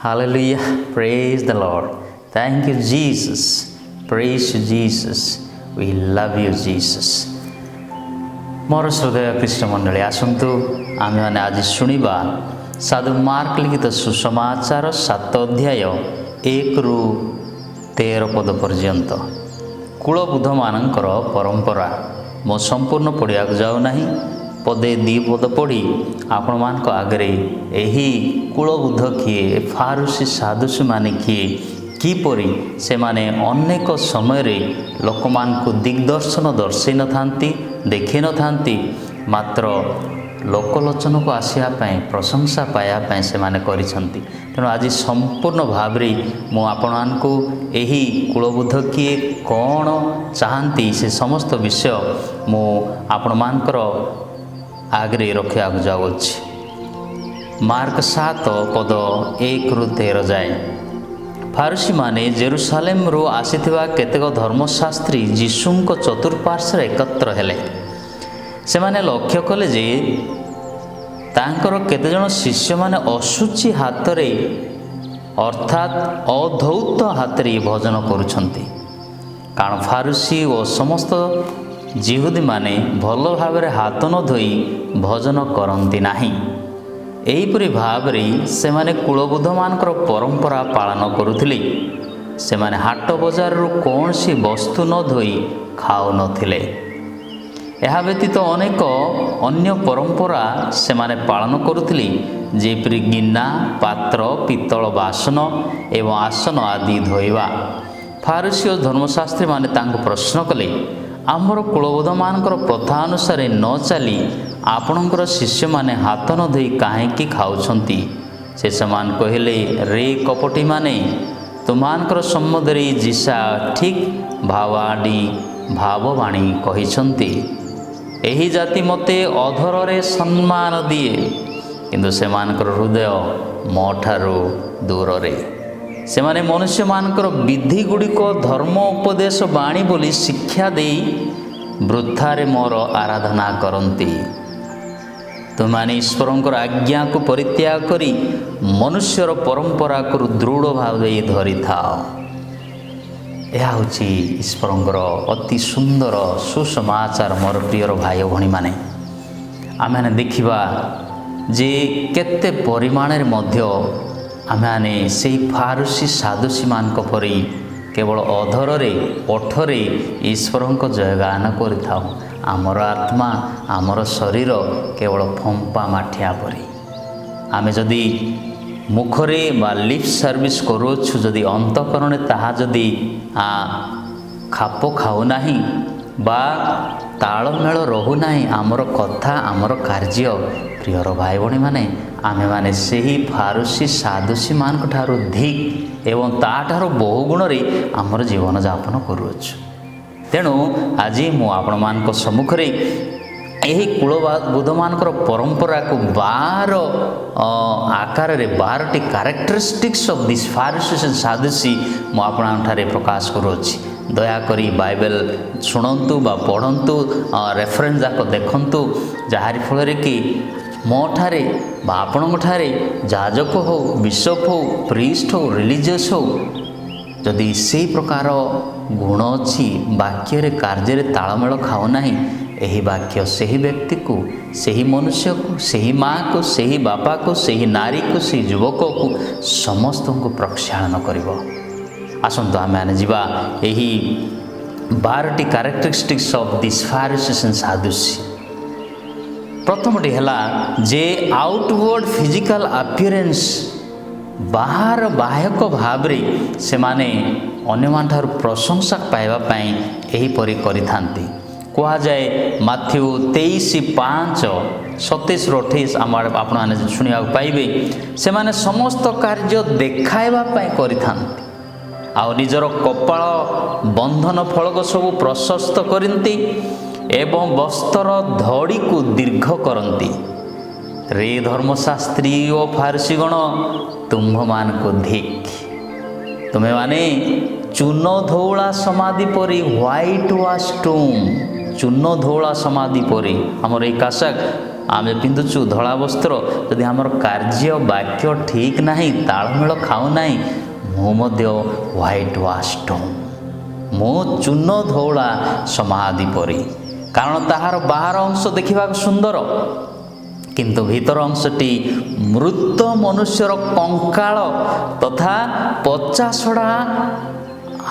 Hallelujah. Praise the Lord. Thank you, Jesus. Praise you, Jesus. We love you, Jesus. ମୋର ହୃଦୟ ଖ୍ରୀଷ୍ଟ ମଣ୍ଡଳୀ ଆସନ୍ତୁ ଆମେମାନେ ଆଜି ଶୁଣିବା ସାଧୁ ମାର୍କ ଲିଖିତ ସୁସମାଚାର 7 ଅଧ୍ୟାୟ 1-13 ପଦ ପର୍ଯ୍ୟନ୍ତ। କୂଳବୁଦ୍ଧମାନଙ୍କର ପରମ୍ପରା। ମୁଁ ସମ୍ପୂର୍ଣ୍ଣ ପଢ଼ିବାକୁ ଯାଉନାହିଁ, ପଦେ ଦୁଇ ପଦ ପଢ଼ି ଆପଣମାନଙ୍କ ଆଗରେ ଏହି କୂଳବୁଦ୍ଧ କିଏ, ଫାରୁସୀ ସାଧୁସୀମାନେ କିଏ, କିପରି ସେମାନେ ଅନେକ ସମୟରେ ଲୋକମାନଙ୍କୁ ଦିଗ୍ଦର୍ଶନ ଦର୍ଶାଇ ନଥାନ୍ତି, ଦେଖାଇ ନଥାନ୍ତି, ମାତ୍ର ଲୋକଲୋଚନକୁ ଆସିବା ପାଇଁ, ପ୍ରଶଂସା ପାଇବା ପାଇଁ ସେମାନେ କରିଛନ୍ତି। ତେଣୁ ଆଜି ସମ୍ପୂର୍ଣ୍ଣ ଭାବରେ ମୁଁ ଆପଣମାନଙ୍କୁ ଏହି କୂଳବୁଦ୍ଧ କିଏ, କ'ଣ ଚାହାନ୍ତି, ସେ ସମସ୍ତ ବିଷୟ ମୁଁ ଆପଣମାନଙ୍କର ଆଗରେ ରଖିବାକୁ ଯାଉଅଛି। ମାର୍କ 7 ପଦ 1-13 ଯାଏ। ଫାରୁସୀମାନେ ଜେରୁସାଲେମରୁ ଆସିଥିବା କେତେକ ଧର୍ମଶାସ୍ତ୍ରୀ ଯୀଶୁଙ୍କ ଚତୁଃପାର୍ଶ୍ୱରେ ଏକତ୍ର ହେଲେ। ସେମାନେ ଲକ୍ଷ୍ୟ କଲେ ଯେ ତାଙ୍କର କେତେଜଣ ଶିଷ୍ୟମାନେ ଅଶୁଚି ହାତରେ ଅର୍ଥାତ୍ ଅଧୌତ ହାତରେ ଭୋଜନ କରୁଛନ୍ତି। କାରଣ ଫାରୁସୀ ଓ ସମସ୍ତ ଯିହୁଦୀମାନେ ଭଲ ଭାବରେ ହାତ ନ ଧୋଇ ଭୋଜନ କରନ୍ତି ନାହିଁ। ଏହିପରି ଭାବରେ ସେମାନେ କୂଳବୁଦ୍ଧମାନଙ୍କର ପରମ୍ପରା ପାଳନ କରୁଥିଲେ। ସେମାନେ ହାଟ ବଜାରରୁ କୌଣସି ବସ୍ତୁ ନ ଧୋଇ ଖାଉନଥିଲେ। ଏହା ବ୍ୟତୀତ ଅନେକ ଅନ୍ୟ ପରମ୍ପରା ସେମାନେ ପାଳନ କରୁଥିଲେ, ଯେପରି ଗିନା, ପାତ୍ର, ପିତ୍ତଳ ବାସନ ଏବଂ ଆସନ ଆଦି ଧୋଇବା। ଫାରୁସୀ ଓ ଧର୍ମଶାସ୍ତ୍ରୀମାନେ ତାଙ୍କୁ ପ୍ରଶ୍ନ କଲେ, ଆମର କୂଳବୁଦ୍ଧମାନଙ୍କର ପ୍ରଥା ଅନୁସାରେ ନ ଚାଲି ଆପଣଙ୍କର ଶିଷ୍ୟମାନେ ହାତ ନ ଧୋଇ କାହିଁକି ଖାଉଛନ୍ତି? ସେ ସେମାନେ କହିଲେ, ରେ କପଟିମାନେ, ତୁମମାନଙ୍କର ସମ୍ବନ୍ଧରେ ଯିଶା ଠିକ୍ ଭାବବାଣୀ କହିଛନ୍ତି। ଏହି ଜାତି ମୋତେ ଅଧରରେ ସମ୍ମାନ ଦିଏ, କିନ୍ତୁ ସେମାନଙ୍କର ହୃଦୟ ମୋ ଠାରୁ ଦୂରରେ। ସେମାନେ ମନୁଷ୍ୟମାନଙ୍କର ବିଧିଗୁଡ଼ିକ ଧର୍ମ ଉପଦେଶ ବାଣୀ ବୋଲି ଶିକ୍ଷା ଦେଇ ବୃଥାରେ ମୋର ଆରାଧନା କରନ୍ତି। ତୁମମାନେ ଈଶ୍ୱରଙ୍କର ଆଜ୍ଞାକୁ ପରିତ୍ୟାଗ କରି ମନୁଷ୍ୟର ପରମ୍ପରାକୁ ଦୃଢ଼ ଭାବେ ଧରିଥାଅ। ଏହା ହେଉଛି ଈଶ୍ୱରଙ୍କର ଅତି ସୁନ୍ଦର ସୁସମାଚାର। ମୋର ପ୍ରିୟର ଭାଇ ଓ ଭଉଣୀମାନେ, ଆମେମାନେ ଦେଖିବା ଯେ କେତେ ପରିମାଣରେ ମଧ୍ୟ ଆମେମାନେ ସେହି ଫାରୁସୀ ସାଧୁସୀମାନଙ୍କ ପରି କେବଳ ଅଧରରେ, ଓଠରେ ଈଶ୍ୱରଙ୍କ ଜୟଗାନ କରିଥାଉ। ଆମର ଆତ୍ମା, ଆମର ଶରୀର କେବଳ ଫମ୍ପା ମାଠିଆ ପରି। ଆମେ ଯଦି ମୁଖରେ ବା ଲିପ୍ ସର୍ଭିସ୍ କରୁଅଛୁ, ଯଦି ଅନ୍ତଃକରଣରେ ତାହା ଯଦି ଖାପ ଖାଉନାହିଁ ବା ତାଳମେଳ ରହୁନାହିଁ ଆମର କଥା, ଆମର କାର୍ଯ୍ୟ, ପ୍ରିୟର ଭାଇ ଭଉଣୀମାନେ, ଆମେମାନେ ସେହି ଫାରୁସୀ ସାଧୁସୀମାନଙ୍କ ଠାରୁ ଧିକ୍ ଏବଂ ତାଠାରୁ ବହୁ ଗୁଣରେ ଆମର ଜୀବନଯାପନ କରୁଅଛୁ। ତେଣୁ ଆଜି ମୁଁ ଆପଣମାନଙ୍କ ସମ୍ମୁଖରେ ଏହି କୂଳବୁଦ୍ଧମାନଙ୍କର ପରମ୍ପରାକୁ 12 ଆକାରରେ 12ଟି କ୍ୟାରେକ୍ଟରିଷ୍ଟିକ୍ସ ଅଫ୍ ଦିସ୍ ଫାରୁସିସ୍ ଆଣ୍ଡ ସାଦୁସି ମୁଁ ଆପଣଙ୍କଠାରେ ପ୍ରକାଶ କରୁଅଛି। ଦୟାକରି ବାଇବେଲ ଶୁଣନ୍ତୁ ବା ପଢ଼ନ୍ତୁ, ରେଫରେନ୍ସ ଯାକ ଦେଖନ୍ତୁ, ଯାହାରି ଫଳରେ କି ମୋଠାରେ ବା ଆପଣଙ୍କଠାରେ ଯାଜକ ହେଉ, ବିଶପ୍ ହେଉ, ପ୍ରିଷ୍ଟ ହେଉ, ରିଲିଜିୟସ୍ ହେଉ, ଯଦି ସେହି ପ୍ରକାର ଗୁଣ ଅଛି, ବାକ୍ୟରେ କାର୍ଯ୍ୟରେ ତାଳମେଳ ଖାଉନାହିଁ, ଏହି ବାକ୍ୟ ସେହି ବ୍ୟକ୍ତିକୁ, ସେହି ମନୁଷ୍ୟକୁ, ସେହି ମାଆକୁ, ସେହି ବାପାକୁ, ସେହି ନାରୀକୁ, ସେହି ଯୁବକକୁ ସମସ୍ତଙ୍କୁ ପ୍ରକ୍ଷାଳନ କରିବ। ଆସନ୍ତୁ ଆମେମାନେ ଯିବା ଏହି 12ଟି କ୍ୟାରେକ୍ଟରିଷ୍ଟିକ୍ସ ଅଫ୍ ଦିସ୍ ଫାରୁସିସ୍ ଆଣ୍ଡ ସାଦୁସି। ପ୍ରଥମଟି ହେଲା ଯେ ଆଉଟୱାର୍ଡ ଫିଜିକାଲ ଆପିୟରେନ୍ସ, ବାହ୍ୟକ ଭାବରେ ସେମାନେ ଅନ୍ୟମାନଙ୍କଠାରୁ ପ୍ରଶଂସା ପାଇବା ପାଇଁ ଏହିପରି କରିଥାନ୍ତି। କୁହାଯାଏ ମାଥ୍ୟୁ 23:5-27-28 ଆପଣମାନେ ଶୁଣିବାକୁ ପାଇବେ, ସେମାନେ ସମସ୍ତ କାର୍ଯ୍ୟ ଦେଖାଇବା ପାଇଁ କରିଥାନ୍ତି ଆଉ ନିଜର କପାଳ ବନ୍ଧନ ଫଳକ ସବୁ ପ୍ରଶସ୍ତ କରନ୍ତି ଏବଂ ବସ୍ତ୍ର ଧଡ଼ିକୁ ଦୀର୍ଘ କରନ୍ତି। ରେ ଧର୍ମଶାସ୍ତ୍ରୀ ଓ ଫାରୁସୀଗଣ, ତୁମ୍ଭମାନଙ୍କୁ ଧିକ୍, ତୁମେମାନେ ଚୂନ ଧଉଳା ସମାଧି ପରି, ହ୍ୱାଇଟ୍ ୱାଶ୍ ଟୁମ୍, ଚୂନ ଧଉଳା ସମାଧି ପରି। ଆମର ଏଇ କାଶା आमे पिंधुचु धला वस्त्र यदि आमर कार्य वाक्य ठीक नहीं तालमेल खाऊ नहीं मु मध्य व्हाइट वाश्ड मु चून धौला समाधि परी कारण ताहार बाहर अंश देखा सुंदर किंतु भीतर अंशटी मृत मनुष्यर कंकाल तथा पचासड़ा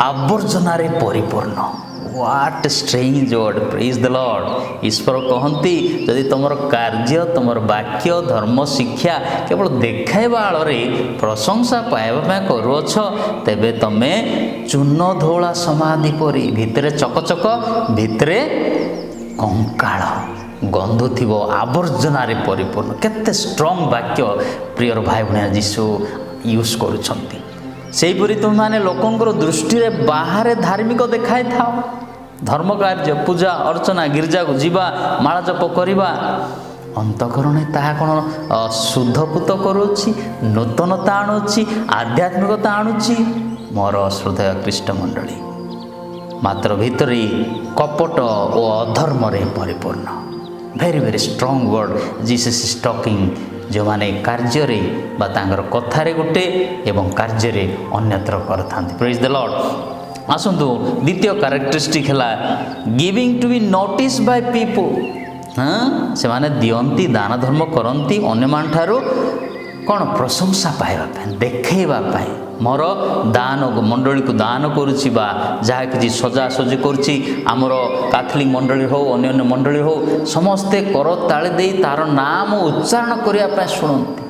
आवर्जनारे परिपूर्ण what strange word praise the lord ईश्वर कहती जदि तुमर कार्य तुमर वाक्य धर्म शिक्षा केवल देखाइबा आଳରେ प्रशंसा पाइबा करुअछ तेबे तमे चून धौला समाधि परी भितरे चकचक भितरे कंकाल गंध थिबो आवर्जनारे परिपूर्ण केते स्ट्रॉन्ग वाक्य प्रियर भाई भणिया जीशु यूज करूछंती सेहीपरि तुमने लोकंकर दृष्टि रे बाहर धार्मिक देखाई थाओ धर्म कार्य पूजा अर्चना गिरजा को जीवा माला जप करवा अंतकरण ताहा कौन शुद्धपुत करुच्ची नूतनता आणुची आध्यात्मिकता आणुची मोर श्रद्धेय ख्रीष्ट मंडली मात्र भितर कपट और अधर्म परिपूर्ण very very strong word Jesus is talking जो माने कार्य रे बा तांगर कथारे गोटे एवं कार्य रे अन्यत्र करथांती प्रेज द लॉर्ड आसंतु द्वितीय कैरेक्टरिस्टिक है giving to be notice by people हाँ से माने दियंती दान धर्म करती अन्य मान ठारू कौन प्रशंसा पाइबा देखैबा मोर दान मंडली को दान करुच्ची बा जहाँ कि सजासजी करुच्ची आमर कैथोलिक मंडली हो अन्य मंडली हो समस्ते कर ताली दे तार नाम उच्चारण करने शुणती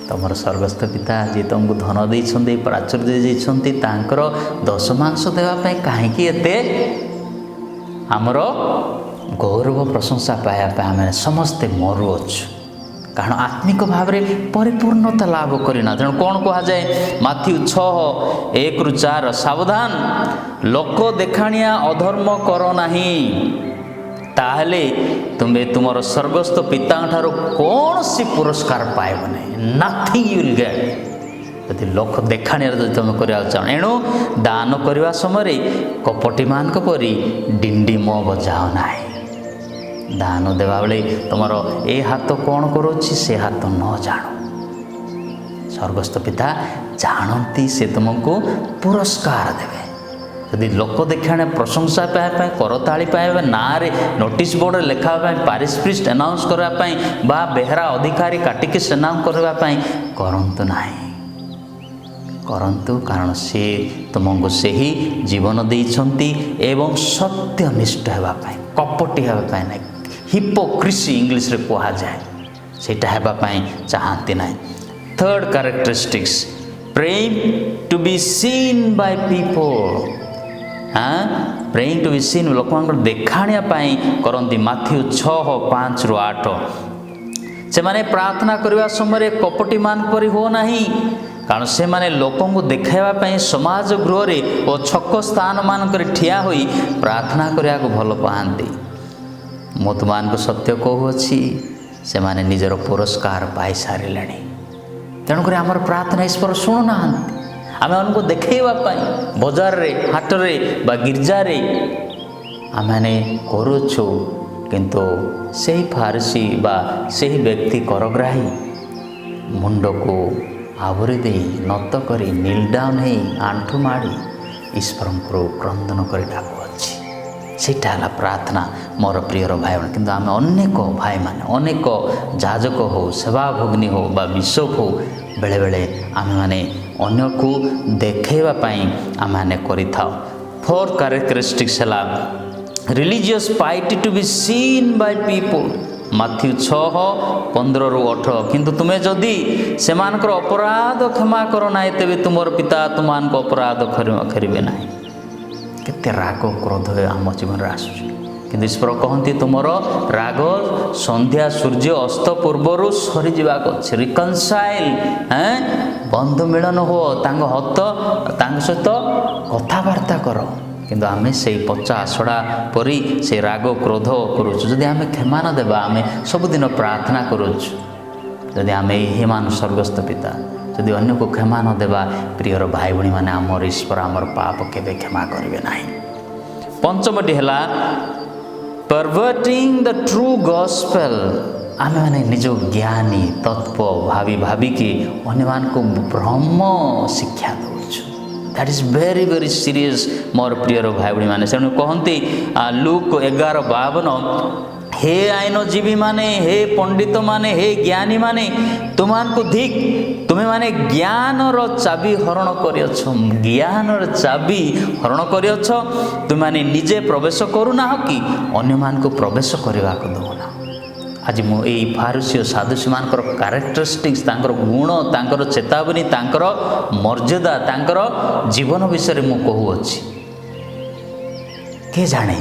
तुमर स्वर्गस्थ पिता जी तुमको धन देते प्राचुर्य देते दशमांश देवाई कहीं एते आमर गौरव प्रशंसा पाइबा आम समस्ते मरुअछु कारण आत्मिक भाव में परिपूर्णता लाभ करना तेणु कौन कह जाए माथ्यू 6:1-4 सावधान लोक देखाणिया अधर्म कर नहीं ताहले तुम्हें तुमर स्वर्गस्थ पिता ठारू कौन सी पुरस्कार पाइब नहीं नथिंग यू विल गेट यदि लोक देखाणिया जब तुम करवा चाह एणु दान करने समय कपटी मान परी डिंडी मो बजाओ ना दान देवा बेले तुमर ए हाथ कौन करुच्ची से हाथ न जान स्वर्गस्थ पिता जानती से तुमको पुरस्कार देवे यदि लोक देखाणे प्रशंसा पाइबा करताली पाइबा ना रे नोटिस बोर्ड लेखा पारिस्प्रिस्ट अनाउंस करने बा बेहरा अधिकारी काटिकी अनाउंस करने करंतु नाही करंतु कारण से तुमको से ही जीवन देइछंती एवं सत्यनिष्ठ होगापाई कपटी होगापाई ना हिपोक्रेसी इंग्लिश रे कहा जाए सेटा हेबापाई चाहती ना third characteristics praying to be seen by people हाँ प्रेइंग टू बी सीन लोक देखाणिया करती माथ्यू 6:5-8 से माने प्रार्थना करने समय कपटी मान परी हो नहीं कारण से माने लोकों को देखाइबा समाज गृह और छक स्थान मान ठिया होई प्रार्थना करने को भल पाती मु तुम सत्य कहूँगी से माने निजर पुरस्कार पाई सारे तेणुक आमर प्रार्थना ईश्वर शुणुना आम उनको देखाइबा बजार रे हाट रे बा गिरजा रे आमे करुछु किंतु सही फारसी बा सही व्यक्ति करग्राही मुंड को आवरी दे नत करी नील डाउन है आंठू माड़ी ईश्वर को क्रंदन कर डाकुअछि सेटा है प्रार्थना मोर प्रियर भाई किंतु आम अनेक भाई माने अनेक जाजक हो सेवाभोगिनी हो बा बिशप हो बेले बेले आम माने अन्य को देखाइबा आम माने करिथाओ फोर्थ कैरेक्टरिस्टिक्स है religious piety to be seen by people Matthew 6:15-18 किंतु तुम्हें जदि से अपराध क्षमा कर ना तेरे तुमर पिता तुम अपराध करेंगे ना केते राग क्रोध आम जीवन आसु कि ईश्वर कहती तुमर राग संध्या सूर्य अस्त पूर्वर सरी जावाक अच्छे रिकनसाइल बंधु मिलन हो हत सहित कथबार्ता कर किंतु आमे से पचा आसड़ा परी से राग क्रोध करुचु जदि आमे क्षमा न देबा आमे सबुदिन प्रार्थना करुचु जदि आमे हे मान स्वर्गस्थ पिता जदि अन्य को क्षमा न देबा प्रियर भाई भणी माने आमर ईश्वर आमर पाप केबे क्षमा करिवे नाही। पंचमटी हला परवर्टिंग द ट्रू गॉस्पेल आमे माने निज ज्ञानी तत्व भावी भाविकी अन्यमानକୁ ब्रह्म शिक्षा देउछु। That is very very serious more प्रियर भाई भाई माने से कहते लूक 11:52 हे आईनजीवी माने हे पंडित माने हे ज्ञानी माने तुमको धिक तुम्हें माने ज्ञानर चाबी हरण करियछ ज्ञानर चाबी हरण करियछ तुम माने निजे प्रवेश करूना कि अन्य मान को प्रवेश करने को दौना। आज मुझे फारुसी साधुसी मान क्यारेक्टरिस्टिक्स गुण तांकर चेतावनी तांकर मर्यादा तांकर जीवन विषय मु कहूँगी के जाने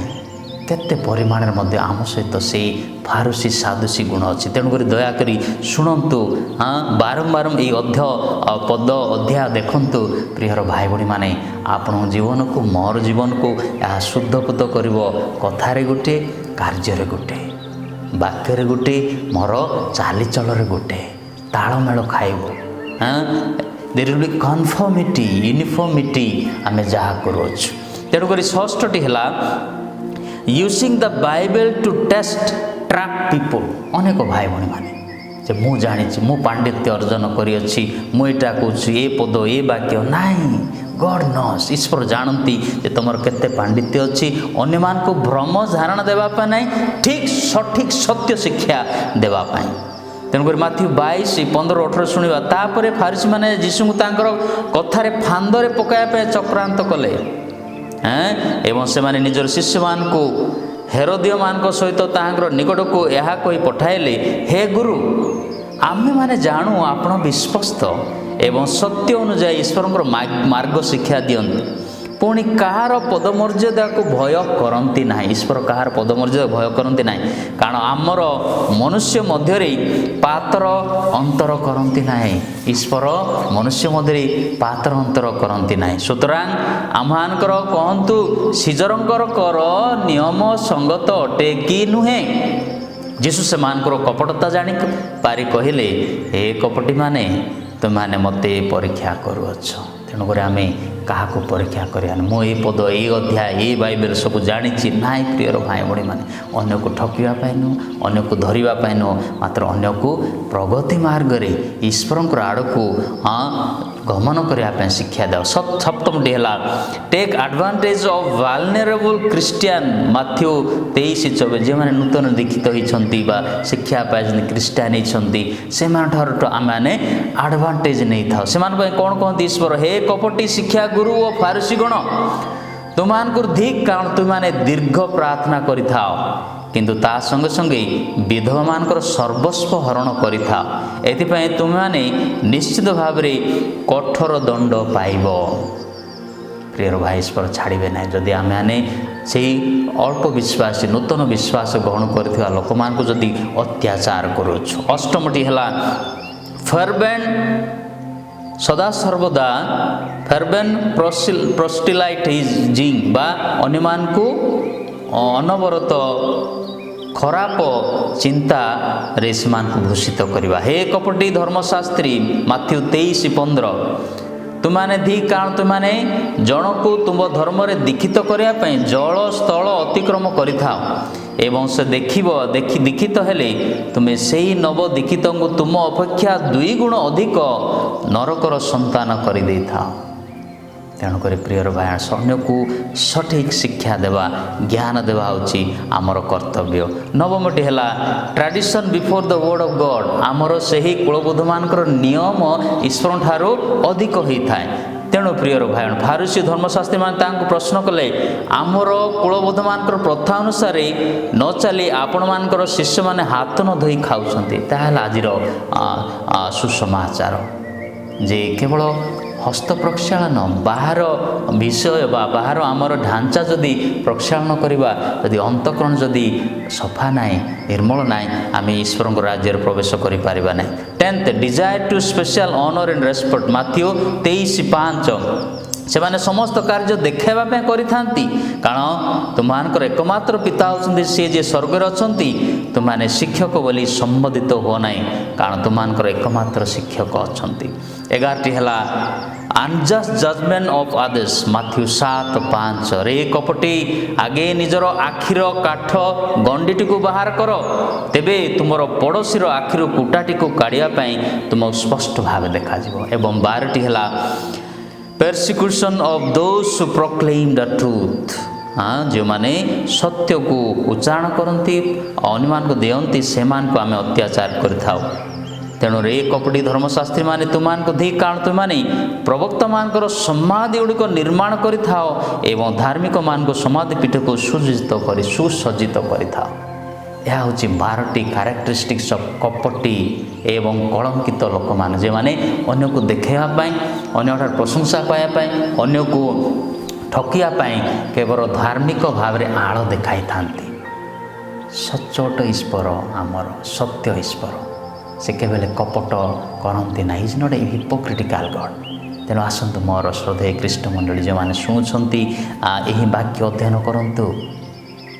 केते परिमाण आम सहित से फारुसी साधुसी गुण अच्छी तेणुक दयाकोरी शुणु। हाँ बारंबार ये पद अध्याय देखु प्रियर भाई भाई माने आपण जीवन को मोर जीवन को यह शुद्धपुत कर कथार गोटे कार्य गोटे वाक्य गोटे मोर चालीचल गोटे तालमेल खाइब। हाँ there will be conformity uniformity आम जहाँ करुच। तेणुक षष्ठटी है using the Bible to test trap people. अनेक भाई भाई माने जे मु जानी मु पांडित्य अर्जन करियछि मु एटा कहूँ ये पद ये वाक्य नाई गॉड नोस ईश्वर जानती जे तुमर केते पांडित्य अच्छी अन्य मान को भ्रम धारणा देवाई ना ठीक सठिक सत्य शिक्षा देवाई। तेणुक माथ्यू 22:15-18 शुणा तापर फारिसी मैंने यीशु को कथार फांदे पकाइबा चक्रांत कले एवं से माने निजर शिष्य मान को हेरोदिय मान को सहित तांकर निकट को यह कही पठाइले हे गुरु आमे माने जानू आपण विश्वस्त एवं सत्य अनुसार ईश्वर मार्ग शिक्षा दियंती पुणी कहार पदमर्यादा को भय करती ना ईश्वर कहार पदमर्यादा भय करती ना कारण आमर मनुष्य मध्य पातर अंतर करती ना ईश्वर मनुष्य मध्य पातर अंतर करती ना सुतरां आमहानकर कहतु सीजरंकर कर नियम संगत अटे कि नुहे। जीशु से मानकर कपटता जानी पारि कहले हे कपटी माने तुमने मते परीक्षा करुअछ। तेणुक आम क्या परीक्षा करा मु ये पद ये अध्याय ये बाइबल सब जानी ना प्रियर भाई भाई मैंने अन्य को ठकिया नुह अन्य को धरवाई नुह मात्र अन्य को प्रगति मार्ग में ईश्वर आड़ को हाँ गमन करने शिक्षा देव। सप्तमटी है take advantage of vulnerable Christian Matthew 23:24 जो मैंने नूतन दीक्षित होती शिक्षा पाई क्रिश्चियन होती से आम एडवांटेज नहीं था से कौन कहते ईश्वर हे कपटी शिक्षा गुरु और फारसी गण तुमको धिक कारण तुमने दीर्घ प्रार्थना करिथाओ किंतु ता संगे संगे विधवा मानकर सर्वस्व हरण करिथा एथिपाई तुमने निश्चित भाव में कठोर दंड पाइब। प्रियर भाई ईश्वर छाड़े ना जदि आम से अल्प विश्वास नूतन विश्वास ग्रहण कर लोक मान जदि अत्याचार करुछु। अष्टमटी है फर्वेंट सदा सर्वदा फर्वेंट प्रोस्टिलाइटिजिंग बा अन्य मान को अनवरत खराब चिंता रे समान को भूषित करवा। हे कपटी धर्मशास्त्री माथ्यू 23:15 तुमने धी कारण तुमने जन को तुम धर्म रे दीक्षित करने जल स्थल अतिक्रम करिथाओ एवं से दीक्षित हेले तुम्हें से ही नव दीक्षित को तुम अपेक्षा 2 गुण अधिक नरकर संतान कर दे था। तेणुक प्रियर भाई अन्य को सठिक शिक्षा देवा ज्ञान देवा होची आमर कर्तव्य। नवमटी है tradition before the word of God आमर से ही कुलबोध मानकर नियम ईश्वर ठारू अधिक होता है। तेणु प्रियर भाई फारुसी धर्मशास्त्री मान प्रश्न कले आमर कुलबोध मानकर प्रथा अनुसार न चली आपण मानकर शिष्य माने हाथ न धोई खाऊछंती ताहला आजिर सुसमाचार जे केवल हस्त प्रक्षालन बाहर विषय बाहर आमर ढांचा जदि प्रक्षालन करवा जदि अंतकरण जदि सफा नाई निर्मल नाई आम ईश्वर राज्य प्रवेश कर पारिबा नाई। 10th desire to special honour and respect Matthew 23:5 से माने समस्त कार्य देखाइबा पे करिथांती कारण तुममानकर एकमात्र पिता होचंती से जे स्वर्ग रे अछंती तुममाने शिक्षक बोली संबोधित हो नाही कारण तुममानकर एकमात्र शिक्षक अछंती। 11टी हला unjust judgement of others Matthew 7:5 रे कपटी आगे निजर आखिर काठ गंडीटी को बाहर कर तेबे तुमर पड़ोसी आखिर कुटाटी को काढ़िया तुम स्पष्ट भाव देखा एवं 12टी है persecution of those who proclaim the truth जो माने सत्य को उच्चारण करती अन्यमान को दियंती से आम अत्याचार कर तेणु रे कपटी धर्मशास्त्री माने तुमान को धी कारण तुम माने प्रवक्ता मानकर समाधि गुड़िक निर्माण करिथाओ एवं धार्मिक मान को समाधि पीठ को सुसज्जित करिथाओ। यह हूँ 12टी क्यारेक्टरिस्टिक्स ऑफ कपटी एवं कलंकित लोक मान जे माने अन्य को देखाइवाई अन्य प्रशंसा पाइबाई अन्य को ठकिया केवल धार्मिक भाव में आड़ देखाई थांती। सचोट ईश्वर आमर सत्य ईश्वर से केवल कपट करती ना is not a hypocritical God. तेणु आसतु मोर श्रद्धेय ख्रीष्ट मंडली जो मैंने शुणुंट यही वाक्य अध्ययन करूँ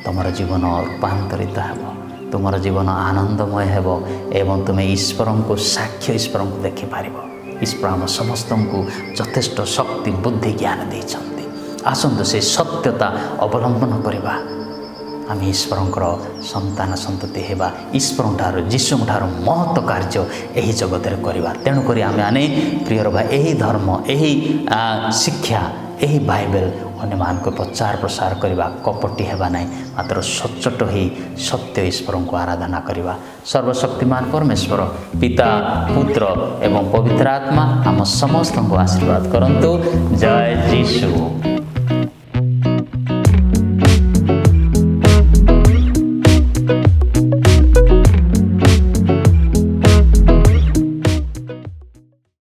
तुम जीवन रूपांतरित हो तुम जीवन आनंदमय हो एवं तुम्हें ईश्वर को साक्ष्य ईश्वर को देखिपार। ईश्वर आम समस्त को यथेष्ट शक्ति बुद्धि ज्ञान देते। आसतु से सत्यता अवलंबन करवा आम ईश्वर संतान संतति होगा ईश्वर ठार जीशु ठार महत्व कार्य यही जगत में करवा। तेणुक आम आने प्रियर भाई यही धर्म यही शिक्षा यही बाइबल अन्य मान को प्रचार प्रसार करवा कपटी हेबा नहीं मात्र सचोट ही सत्य ईश्वर को आराधना करवा। सर्वशक्तिमान परमेश्वर पिता पुत्र एवं पवित्र आत्मा आम समस्त को आशीर्वाद करंतु। जय जीशु।